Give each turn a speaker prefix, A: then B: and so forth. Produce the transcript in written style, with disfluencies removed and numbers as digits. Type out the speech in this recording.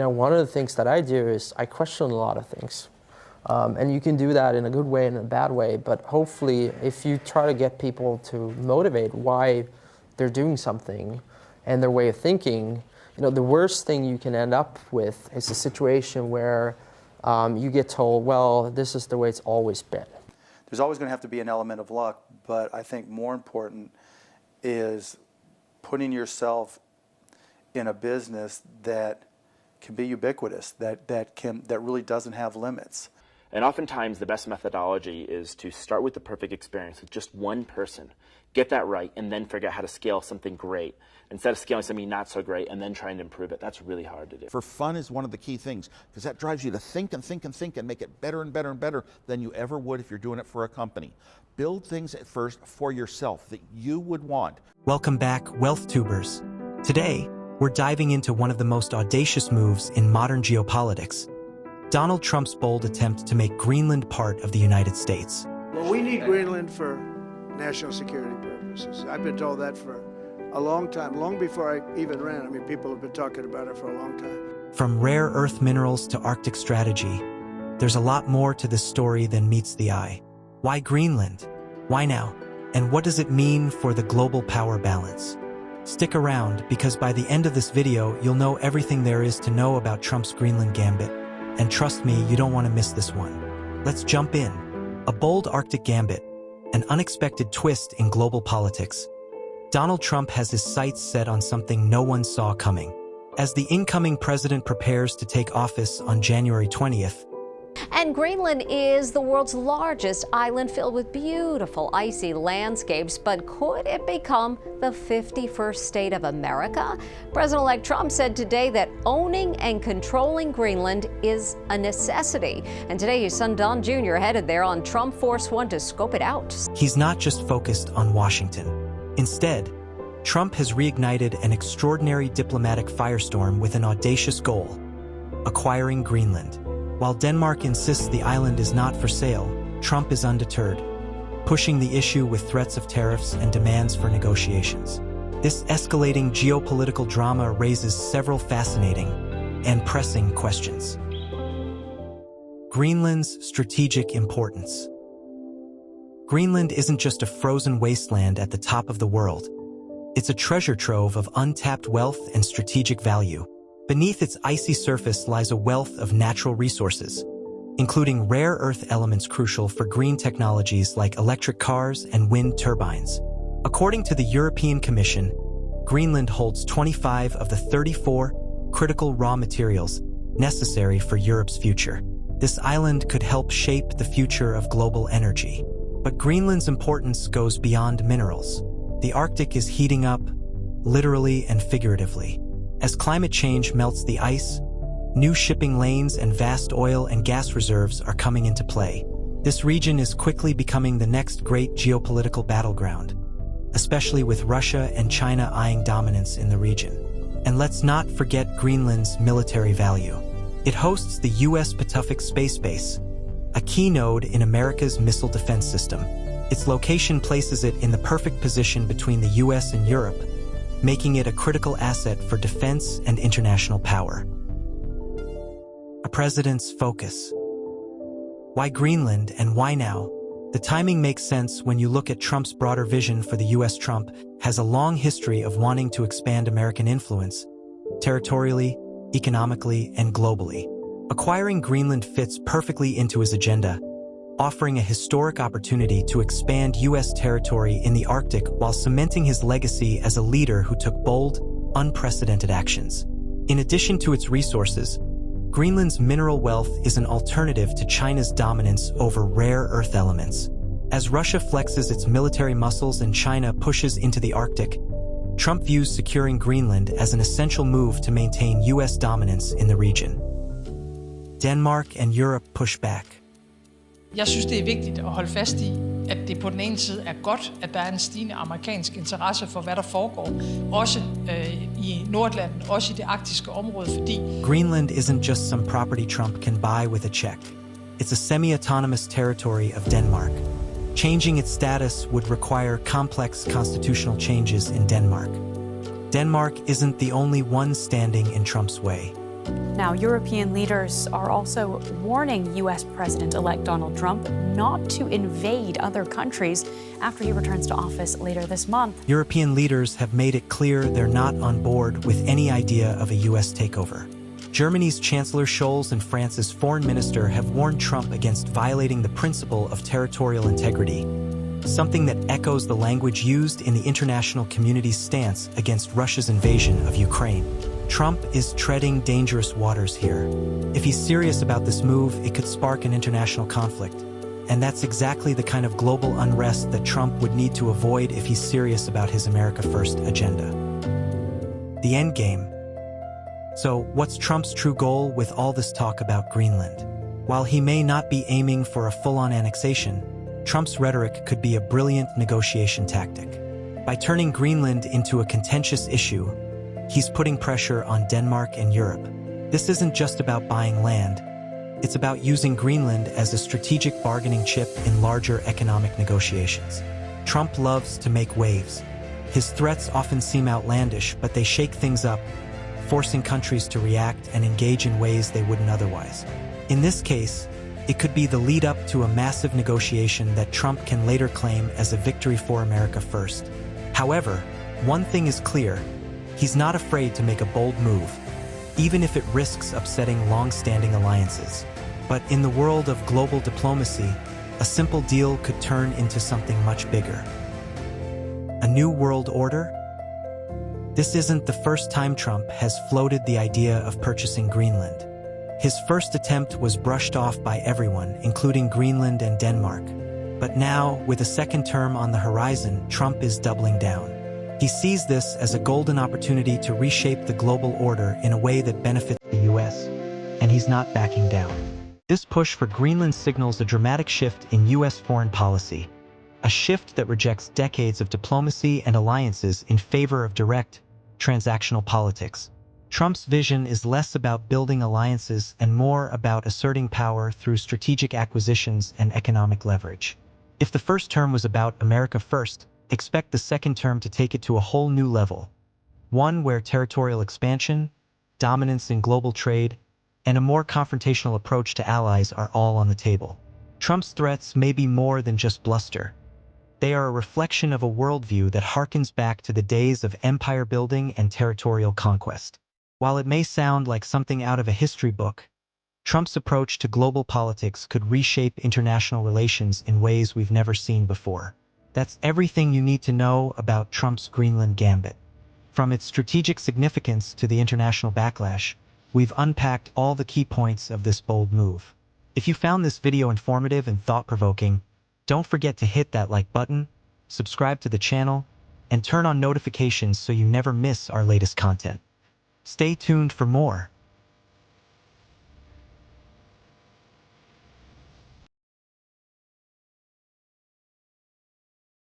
A: one of the things that I do is I question a lot of things. And you can do that in a good way and a bad way, but hopefully if you try to get people to motivate why they're doing something and their way of thinking, the worst thing you can end up with is a situation where you get told, well, this is the way it's always been.
B: There's always going to have to be an element of luck, but I think more important is putting yourself in a business that can be ubiquitous, that really doesn't have limits.
C: And oftentimes the best methodology is to start with the perfect experience with just one person, get that right, and then figure out how to scale something great. Instead of scaling something not so great and then trying to improve it. That's really hard to do.
D: For fun is one of the key things, because that drives you to think and think and think and make it better and better and better than you ever would if you're doing it for a company. Build things at first for yourself that you would want.
E: Welcome back, Wealth Tubers. Today, we're diving into one of the most audacious moves in modern geopolitics, Donald Trump's bold attempt to make Greenland part of the United States.
F: Well, we need Greenland for national security purposes. I've been told that for a long time, long before I even ran. I mean, people have been talking about it for a long time.
E: From rare earth minerals to Arctic strategy, there's a lot more to this story than meets the eye. Why Greenland? Why now? And what does it mean for the global power balance? Stick around, because by the end of this video, you'll know everything there is to know about Trump's Greenland gambit. And trust me, you don't want to miss this one. Let's jump in. A bold Arctic gambit, an unexpected twist in global politics. Donald Trump has his sights set on something no one saw coming. As the incoming president prepares to take office on January 20th,
G: and Greenland is the world's largest island filled with beautiful icy landscapes, but could it become the 51st state of America? President-elect Trump said today that owning and controlling Greenland is a necessity. And today his son Don Jr. headed there on Trump Force One to scope it out.
E: He's not just focused on Washington. Instead, Trump has reignited an extraordinary diplomatic firestorm with an audacious goal: acquiring Greenland. While Denmark insists the island is not for sale, Trump is undeterred, pushing the issue with threats of tariffs and demands for negotiations. This escalating geopolitical drama raises several fascinating and pressing questions. Greenland's strategic importance. Greenland isn't just a frozen wasteland at the top of the world. It's a treasure trove of untapped wealth and strategic value. Beneath its icy surface lies a wealth of natural resources, including rare earth elements crucial for green technologies like electric cars and wind turbines. According to the European Commission, Greenland holds 25 of the 34 critical raw materials necessary for Europe's future. This island could help shape the future of global energy. But Greenland's importance goes beyond minerals. The Arctic is heating up, literally and figuratively. As climate change melts the ice, new shipping lanes and vast oil and gas reserves are coming into play. This region is quickly becoming the next great geopolitical battleground, especially with Russia and China eyeing dominance in the region. And let's not forget Greenland's military value. It hosts the U.S. Patuxent Space Base, a key node in America's missile defense system. Its location places it in the perfect position between the U.S. and Europe, making it a critical asset for defense and international power. A president's focus. Why Greenland and why now? The timing makes sense when you look at Trump's broader vision for the U.S. Trump has a long history of wanting to expand American influence, territorially, economically, and globally. Acquiring Greenland fits perfectly into his agenda, offering a historic opportunity to expand U.S. territory in the Arctic while cementing his legacy as a leader who took bold, unprecedented actions. In addition to its resources, Greenland's mineral wealth is an alternative to China's dominance over rare earth elements. As Russia flexes its military muscles and China pushes into the Arctic, Trump views securing Greenland as an essential move to maintain U.S. dominance in the region. Denmark and Europe push back.
H: Jeg synes, det er vigtigt at holde fast i, at det på den ene side er godt, at der er en stigende amerikansk interesse for, hvad der foregår, også i Nordatlanten, også i det arktiske område, fordi
E: Greenland isn't just some property Trump can buy with a check. It's a semi-autonomous territory of Denmark. Changing its status would require complex constitutional changes in Denmark. Denmark isn't the only one standing in Trump's way.
I: Now, European leaders are also warning U.S. President-elect Donald Trump not to invade other countries after he returns to office later this month.
E: European leaders have made it clear they're not on board with any idea of a U.S. takeover. Germany's Chancellor Scholz and France's foreign minister have warned Trump against violating the principle of territorial integrity, something that echoes the language used in the international community's stance against Russia's invasion of Ukraine. Trump is treading dangerous waters here. If he's serious about this move, it could spark an international conflict. And that's exactly the kind of global unrest that Trump would need to avoid if he's serious about his America First agenda. The endgame. So, what's Trump's true goal with all this talk about Greenland? While he may not be aiming for a full-on annexation, Trump's rhetoric could be a brilliant negotiation tactic. By turning Greenland into a contentious issue, he's putting pressure on Denmark and Europe. This isn't just about buying land. It's about using Greenland as a strategic bargaining chip in larger economic negotiations. Trump loves to make waves. His threats often seem outlandish, but they shake things up, forcing countries to react and engage in ways they wouldn't otherwise. In this case, it could be the lead-up to a massive negotiation that Trump can later claim as a victory for America First. However, one thing is clear. He's not afraid to make a bold move, even if it risks upsetting long-standing alliances. But in the world of global diplomacy, a simple deal could turn into something much bigger. A new world order? This isn't the first time Trump has floated the idea of purchasing Greenland. His first attempt was brushed off by everyone, including Greenland and Denmark. But now, with a second term on the horizon, Trump is doubling down. He sees this as a golden opportunity to reshape the global order in a way that benefits the U.S., and he's not backing down. This push for Greenland signals a dramatic shift in U.S. foreign policy, a shift that rejects decades of diplomacy and alliances in favor of direct, transactional politics. Trump's vision is less about building alliances and more about asserting power through strategic acquisitions and economic leverage. If the first term was about America First, expect the second term to take it to a whole new level, one where territorial expansion, dominance in global trade, and a more confrontational approach to allies are all on the table. Trump's threats may be more than just bluster. They are a reflection of a worldview that harkens back to the days of empire building and territorial conquest. While it may sound like something out of a history book, Trump's approach to global politics could reshape international relations in ways we've never seen before. That's everything you need to know about Trump's Greenland gambit. From its strategic significance to the international backlash, we've unpacked all the key points of this bold move. If you found this video informative and thought-provoking, don't forget to hit that like button, subscribe to the channel, and turn on notifications so you never miss our latest content. Stay tuned for more.